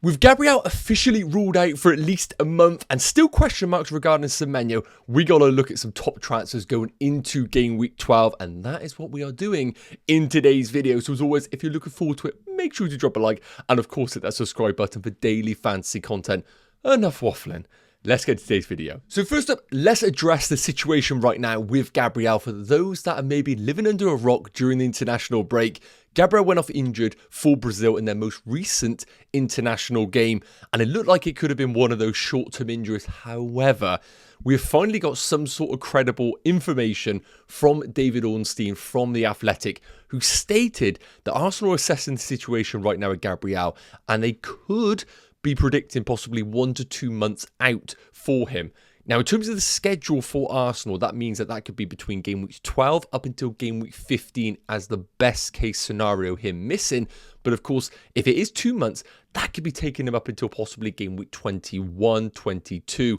With Gabriel officially ruled out for at least a month and still question marks regarding Semenyo, we got to look at some top transfers going into game week 12, and that is what we are doing in today's video. So as always, if you're looking forward to it, make sure to drop a like and of course hit that subscribe button for daily fantasy content. Enough waffling. Let's get to today's video. So first up, let's address the situation right now with Gabriel. For those that are maybe living under a rock during the international break, Gabriel went off injured for Brazil in their most recent international game, and it looked like it could have been one of those short-term injuries. However, we have finally got some sort of credible information from David Ornstein from The Athletic, who stated that Arsenal are assessing the situation right now with Gabriel, and they could be predicting possibly 1 to 2 months out for him. Now, in terms of the schedule for Arsenal, that means that could be between game week 12 up until game week 15 as the best case scenario, him missing. But of course, if it is 2 months, that could be taking him up until possibly game week 21, 22.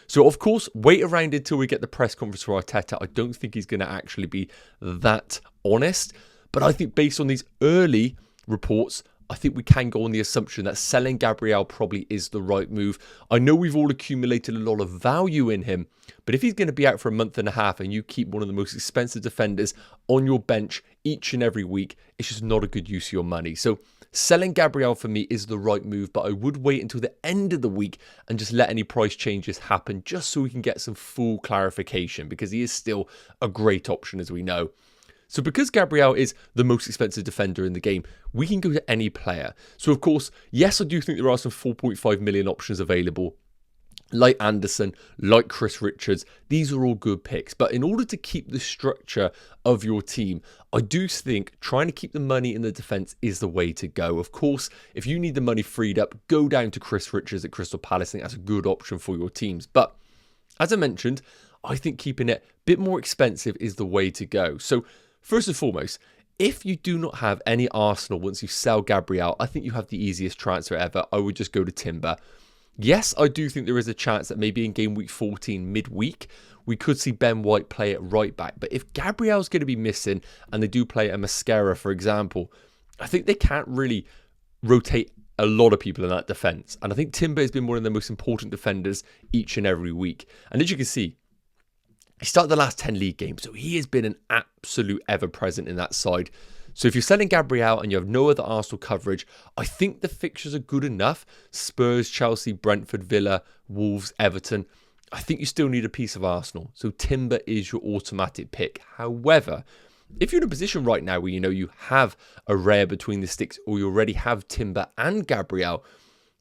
So of course, wait around until we get the press conference for Arteta. I don't think he's going to actually be that honest. But I think based on these early reports, I think we can go on the assumption that selling Gabriel probably is the right move. I know we've all accumulated a lot of value in him, but if he's going to be out for a month and a half and you keep one of the most expensive defenders on your bench each and every week, it's just not a good use of your money. So selling Gabriel for me is the right move, but I would wait until the end of the week and just let any price changes happen just so we can get some full clarification, because he is still a great option, as we know. So because Gabriel is the most expensive defender in the game, we can go to any player. So of course, yes, I do think there are some 4.5 million options available, like Anderson, like Chris Richards. These are all good picks. But in order to keep the structure of your team, I do think trying to keep the money in the defence is the way to go. Of course, if you need the money freed up, go down to Chris Richards at Crystal Palace. I think that's a good option for your teams. But as I mentioned, I think keeping it a bit more expensive is the way to go. So first and foremost, if you do not have any Arsenal once you sell Gabriel, I think you have the easiest transfer ever. I would just go to Timber. Yes, I do think there is a chance that maybe in game week 14 midweek, we could see Ben White play at right back. But if Gabriel's going to be missing and they do play a Mascara, for example, I think they can't really rotate a lot of people in that defence. And I think Timber has been one of the most important defenders each and every week. And as you can see, he started the last 10 league games, so he has been an absolute ever-present in that side. So if you're selling Gabriel and you have no other Arsenal coverage, I think the fixtures are good enough. Spurs, Chelsea, Brentford, Villa, Wolves, Everton. I think you still need a piece of Arsenal. So Timber is your automatic pick. However, if you're in a position right now where you have a rare between the sticks, or you already have Timber and Gabriel,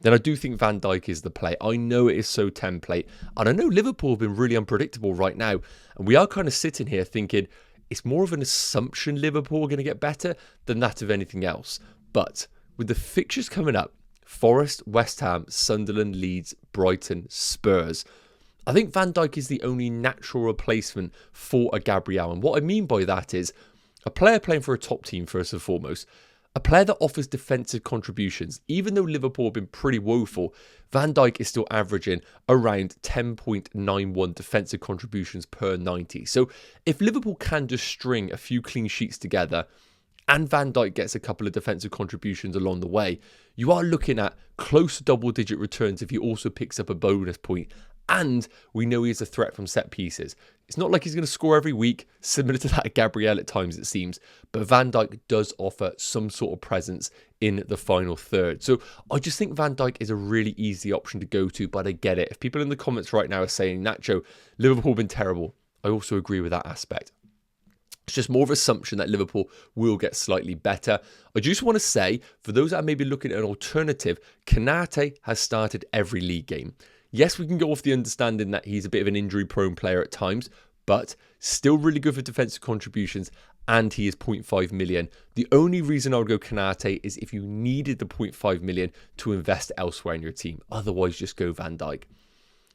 then I do think Van Dijk is the play. I know it is so template, and I know Liverpool have been really unpredictable right now, and we are kind of sitting here thinking it's more of an assumption Liverpool are going to get better than that of anything else. But with the fixtures coming up, Forest, West Ham, Sunderland, Leeds, Brighton, Spurs, I think Van Dijk is the only natural replacement for a Gabriel. And what I mean by that is a player playing for a top team, first and foremost, a player that offers defensive contributions. Even though Liverpool have been pretty woeful, Van Dijk is still averaging around 10.91 defensive contributions per 90. So if Liverpool can just string a few clean sheets together and Van Dijk gets a couple of defensive contributions along the way, you are looking at close to double-digit returns if he also picks up a bonus point. And we know he is a threat from set pieces. It's not like he's going to score every week, similar to that of Gabriel at times it seems, but Van Dijk does offer some sort of presence in the final third. So I just think Van Dijk is a really easy option to go to, but I get it. If people in the comments right now are saying, Nacho, Liverpool have been terrible, I also agree with that aspect. It's just more of an assumption that Liverpool will get slightly better. I just want to say, for those that are maybe looking at an alternative, Konate has started every league game. Yes, we can go off the understanding that he's a bit of an injury-prone player at times, but still really good for defensive contributions, and he is 0.5 million. The only reason I would go Konate is if you needed the 0.5 million to invest elsewhere in your team. Otherwise, just go Van Dijk.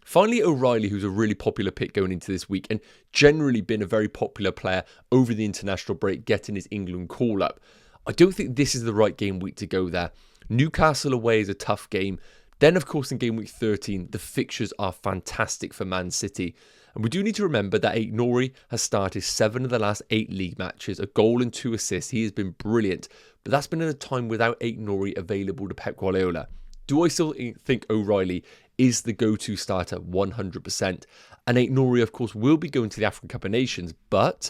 Finally, O'Reilly, who's a really popular pick going into this week and generally been a very popular player over the international break, getting his England call-up. I don't think this is the right game week to go there. Newcastle away is a tough game. Then, of course, in game week 13, the fixtures are fantastic for Man City. And we do need to remember that Aït-Nouri has started 7 of the last 8 league matches, a goal and 2 assists. He has been brilliant. But that's been at a time without Aït-Nouri available to Pep Guardiola. Do I still think O'Reilly is the go-to starter 100%? And Aït-Nouri, of course, will be going to the African Cup of Nations, but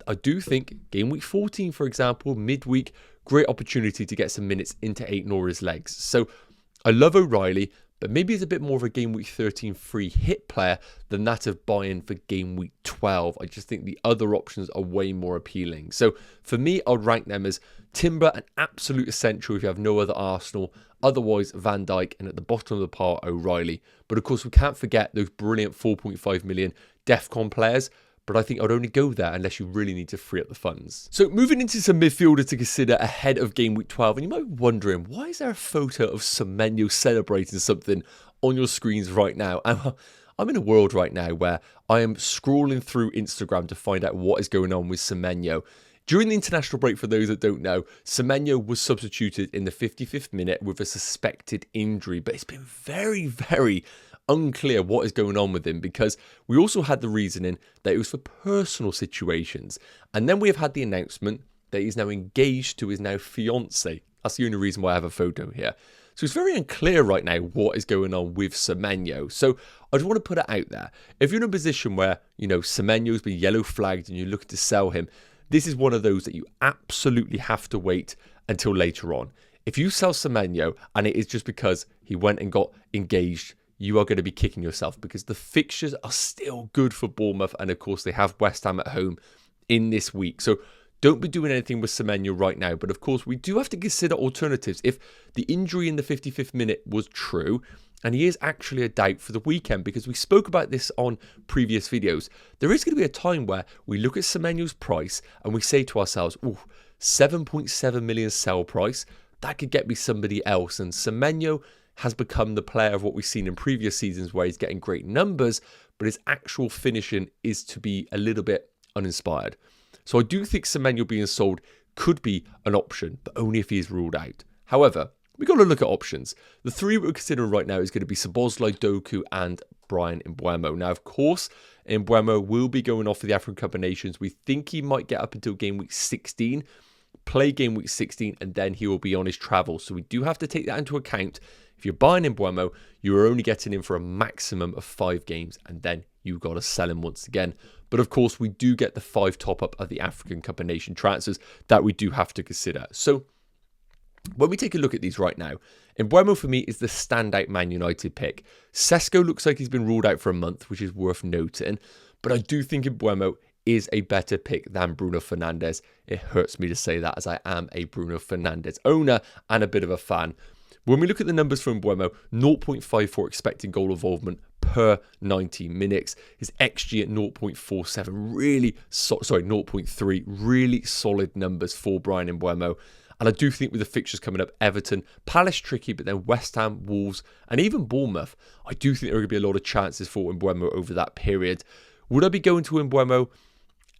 I do think game week 14, for example, midweek, great opportunity to get some minutes into Aït-Nouri's legs. So I love O'Reilly, but maybe it's a bit more of a game week 13 free hit player than that of buy-in for game week 12. I just think the other options are way more appealing. So for me, I'd rank them as Timber, an absolute essential if you have no other Arsenal. Otherwise, Van Dijk, and at the bottom of the pile, O'Reilly. But of course, we can't forget those brilliant 4.5 million DEFCON players. But I think I'd only go there unless you really need to free up the funds. So moving into some midfielders to consider ahead of game week 12. And you might be wondering, why is there a photo of Semenyo celebrating something on your screens right now? I'm in a world right now where I am scrolling through Instagram to find out what is going on with Semenyo. During the international break, for those that don't know, Semenyo was substituted in the 55th minute with a suspected injury. But it's been very, very unclear what is going on with him, because we also had the reasoning that it was for personal situations. And then we have had the announcement that he's now engaged to his now fiancée. That's the only reason why I have a photo here. So it's very unclear right now what is going on with Semenyo. So I just want to put it out there. If you're in a position where, Semenyo's been yellow flagged and you're looking to sell him, this is one of those that you absolutely have to wait until later on. If you sell Semenyo and it is just because he went and got engaged, you are going to be kicking yourself, because the fixtures are still good for Bournemouth. And of course, they have West Ham at home in this week. So don't be doing anything with Semenyo right now. But of course, we do have to consider alternatives. If the injury in the 55th minute was true, and he is actually a doubt for the weekend, because we spoke about this on previous videos, there is going to be a time where we look at Semenyo's price and we say to ourselves, ooh, 7.7 million sell price, that could get me somebody else. And Semenyo has become the player of what we've seen in previous seasons, where he's getting great numbers, but his actual finishing is to be a little bit uninspired. So I do think Semenyo being sold could be an option, but only if he is ruled out. However, we've got to look at options. The three we're considering right now is going to be Szoboszlai, Doku, and Bryan Mbeumo. Now, of course, Mbeumo will be going off for the African Cup of Nations. We think he might get up until game week 16, play game week 16, and then he will be on his travel. So we do have to take that into account. If you're buying Mbeumo, you are only getting him for a maximum of 5 games, and then you've got to sell him once again. But of course, we do get the 5 top-up of the African Cup of Nations transfers that we do have to consider. So when we take a look at these right now, Mbeumo for me is the standout Man United pick. Sesko looks like he's been ruled out for a month, which is worth noting. But I do think Mbeumo is a better pick than Bruno Fernandes. It hurts me to say that, as I am a Bruno Fernandes owner and a bit of a fan. When we look at the numbers from Mbeumo, 0.54 expected goal involvement per 90 minutes. His XG at 0.47, really, 0.3, really solid numbers for Bryan Mbeumo. And I do think with the fixtures coming up, Everton, Palace tricky, but then West Ham, Wolves, and even Bournemouth, I do think there are going to be a lot of chances for Mbeumo over that period. Would I be going to Mbeumo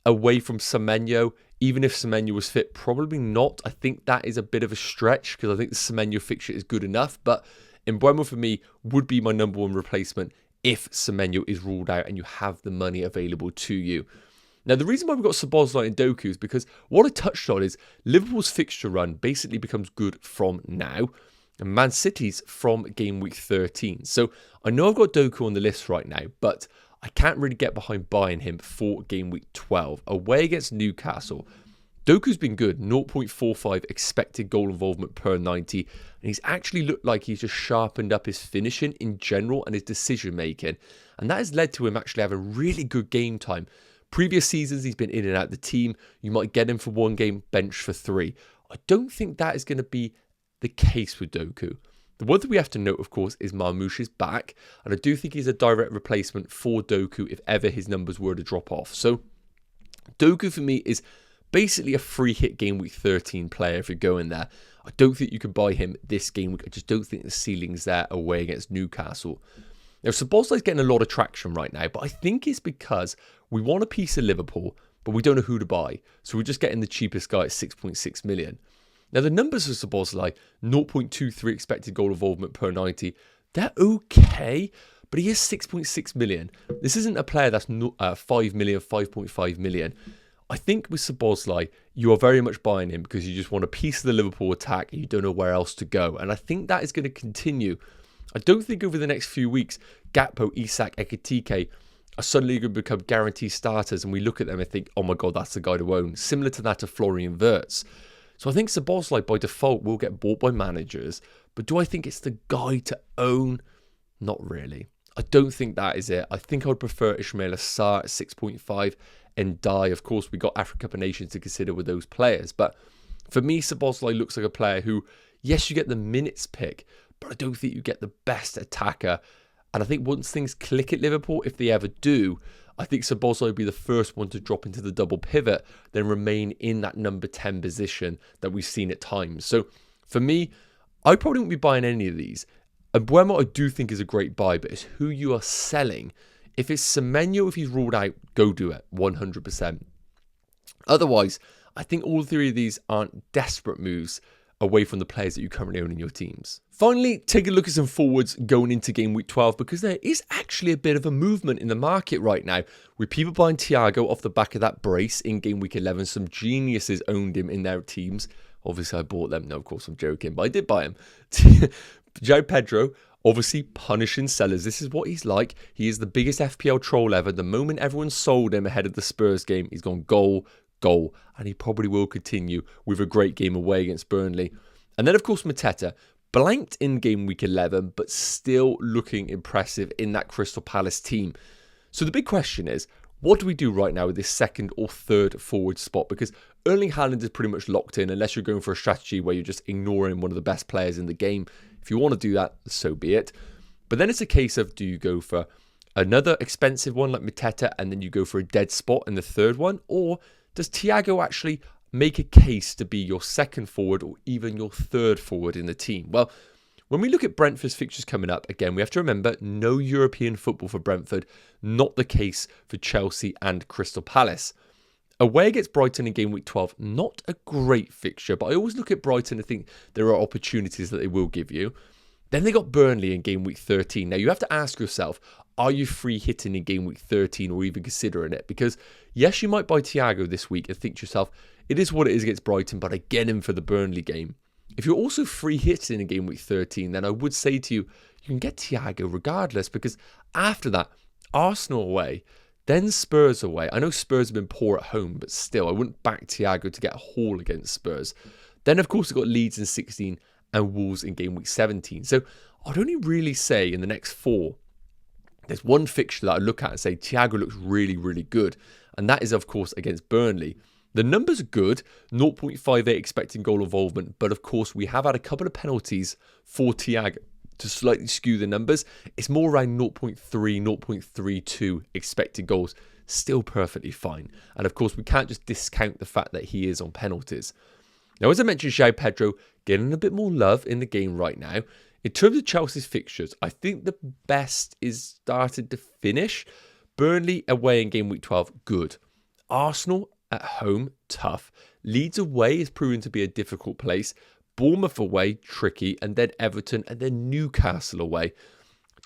away from Semenyo, even if Semenyo was fit? Probably not. I think that is a bit of a stretch, because I think the Semenyo fixture is good enough. But Mbeumo for me would be my number one replacement if Semenyo is ruled out and you have the money available to you. Now, the reason why we've got Szoboszlai and Doku is because what I touched on is Liverpool's fixture run basically becomes good from now, and Man City's from game week 13. So I know I've got Doku on the list right now, but I can't really get behind buying him for game week 12. Away against Newcastle, Doku's been good, 0.45 expected goal involvement per 90. And he's actually looked like he's just sharpened up his finishing in general and his decision making. And that has led to him actually having really good game time. Previous seasons, he's been in and out the team. You might get him for 1 game, bench for 3. I don't think that is going to be the case with Doku. The one thing we have to note, of course, is Marmoush is back. And I do think he's a direct replacement for Doku if ever his numbers were to drop off. So Doku for me is basically a free hit game week 13 player if you're going there. I don't think you can buy him this game week. I just don't think the ceiling's there away against Newcastle. Now, Szoboszlai's getting a lot of traction right now, but I think it's because we want a piece of Liverpool, but we don't know who to buy. So we're just getting the cheapest guy at 6.6 million. Now, the numbers for Szoboszlai, 0.23 expected goal involvement per 90, they're okay, but he is 6.6 million. This isn't a player that's 5 million, 5.5 million. I think with Szoboszlai, you are very much buying him because you just want a piece of the Liverpool attack and you don't know where else to go. And I think that is going to continue. I don't think over the next few weeks, Gakpo, Isak, Ekitike are suddenly going to become guaranteed starters and we look at them and think, oh my God, that's the guy to own. Similar to that of Florian Wirtz. So I think Szoboszlai by default will get bought by managers. But do I think it's the guy to own? Not really. I don't think that is it. I think I would prefer Ismaila Sarr at 6.5 and Die. Of course, we got Africa Cup of Nations to consider with those players. But for me, Szoboszlai looks like a player who, yes, you get the minutes pick, but I don't think you get the best attacker. And I think once things click at Liverpool, if they ever do, I think Szoboszlai will be the first one to drop into the double pivot, then remain in that number 10 position that we've seen at times. So for me, I probably won't be buying any of these. And Mbeumo I do think is a great buy, but it's who you are selling. If it's Semenyo, if he's ruled out, go do it, 100%. Otherwise, I think all three of these aren't desperate moves away from the players that you currently own in your teams. Finally, take a look at some forwards going into game week 12 because there is actually a bit of a movement in the market right now with people buying Thiago off the back of that brace in game week 11. Some geniuses owned him in their teams. Obviously, I bought them. No, of course, I'm joking, but I did buy him. João Pedro, obviously punishing sellers. This is what he's like. He is the biggest FPL troll ever. The moment everyone sold him ahead of the Spurs game, he's gone goal, and he probably will continue with a great game away against Burnley. And then, of course, Mateta, blanked in game week 11, but still looking impressive in that Crystal Palace team. So the big question is, what do we do right now with this second or third forward spot? Because Erling Haaland is pretty much locked in unless you're going for a strategy where you're just ignoring one of the best players in the game. If you want to do that, so be it. But then it's a case of, do you go for another expensive one like Mateta and then you go for a dead spot in the third one? Or does Thiago actually make a case to be your second forward or even your third forward in the team? Well, when we look at Brentford's fixtures coming up, again, we have to remember no European football for Brentford, not the case for Chelsea and Crystal Palace. Away against Brighton in game week 12, not a great fixture, but I always look at Brighton and think there are opportunities that they will give you. Then they got Burnley in game week 13. Now you have to ask yourself, are you free hitting in game week 13 or even considering it? Because yes, you might buy Thiago this week and think to yourself, it is what it is against Brighton, but I get him for the Burnley game. If you're also free hitting in game week 13, then I would say to you, you can get Thiago regardless, because after that, Arsenal away, then Spurs away. I know Spurs have been poor at home, but still, I wouldn't back Thiago to get a haul against Spurs. Then, of course, we've got Leeds in 16 and Wolves in game week 17. So I'd only really say in the next four, there's one fixture that I look at and say Thiago looks really, really good. And that is, of course, against Burnley. The numbers are good, 0.58 expected goal involvement. But, of course, we have had a couple of penalties for Thiago to slightly skew the numbers. It's more around 0.3, 0.32 expected goals. Still perfectly fine. And, of course, we can't just discount the fact that he is on penalties. Now, as I mentioned, João Pedro getting a bit more love in the game right now. In terms of Chelsea's fixtures, I think the best is started to finish. Burnley away in game week 12, good. Arsenal at home, tough. Leeds away is proving to be a difficult place. Bournemouth away, tricky. And then Everton and then Newcastle away.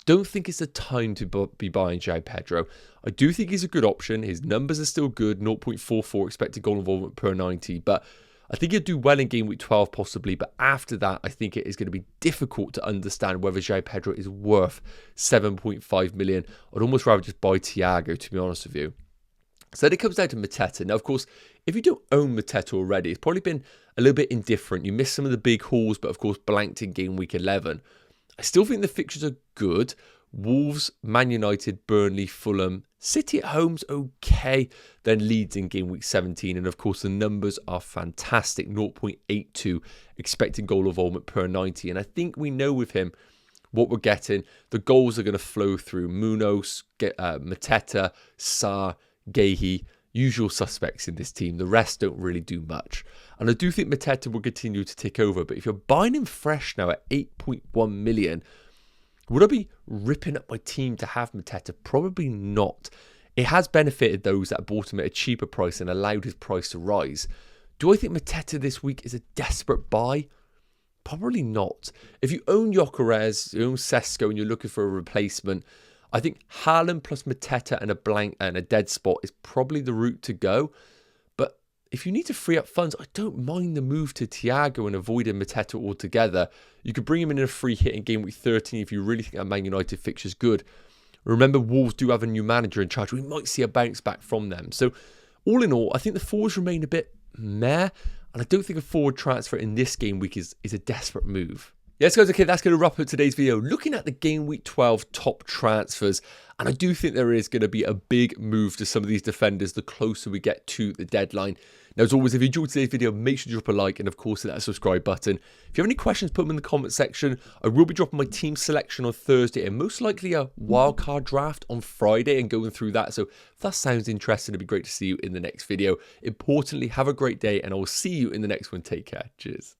Don't think it's the time to be buying João Pedro. I do think he's a good option. His numbers are still good, 0.44 expected goal involvement per 90. But I think he'll do well in game week 12 possibly, but after that, I think it is going to be difficult to understand whether João Pedro is worth 7.5 million. I'd almost rather just buy Thiago, to be honest with you. So then it comes down to Mateta. Now, of course, if you don't own Mateta already, it's probably been a little bit indifferent. You missed some of the big hauls, but of course, blanked in game week 11. I still think the fixtures are good. Wolves, Man United, Burnley, Fulham. City at home's okay. Then Leeds in game week 17. And of course, the numbers are fantastic. 0.82 expected goal involvement per 90. And I think we know with him what we're getting. The goals are going to flow through Munoz, Mateta, Sarr, Guehi. Usual suspects in this team. The rest don't really do much. And I do think Mateta will continue to tick over. But if you're buying him fresh now at 8.1 million, would I be ripping up my team to have Mateta? Probably not. It has benefited those that bought him at a cheaper price and allowed his price to rise. Do I think Mateta this week is a desperate buy? Probably not. If you own Gyökeres, you own Sesko, and you're looking for a replacement, I think Haaland plus Mateta and a blank and a dead spot is probably the route to go. if you need to free up funds, I don't mind the move to Thiago and avoiding Mateta altogether. You could bring him in a free hit in game week 13 if you really think that Man United fixture's good. Remember, Wolves do have a new manager in charge. We might see a bounce back from them. So all in all, I think the forwards remain a bit meh. And I don't think a forward transfer in this game week is a desperate move. Yes, guys, okay, that's going to wrap up today's video. Looking at the game week 12 top transfers. And I do think there is going to be a big move to some of these defenders the closer we get to the deadline. Now, as always, if you enjoyed today's video, make sure to drop a like and, of course, hit that subscribe button. If you have any questions, put them in the comment section. I will be dropping my team selection on Thursday and most likely a wildcard draft on Friday and going through that. So if that sounds interesting, it'd be great to see you in the next video. Importantly, have a great day and I will see you in the next one. Take care. Cheers.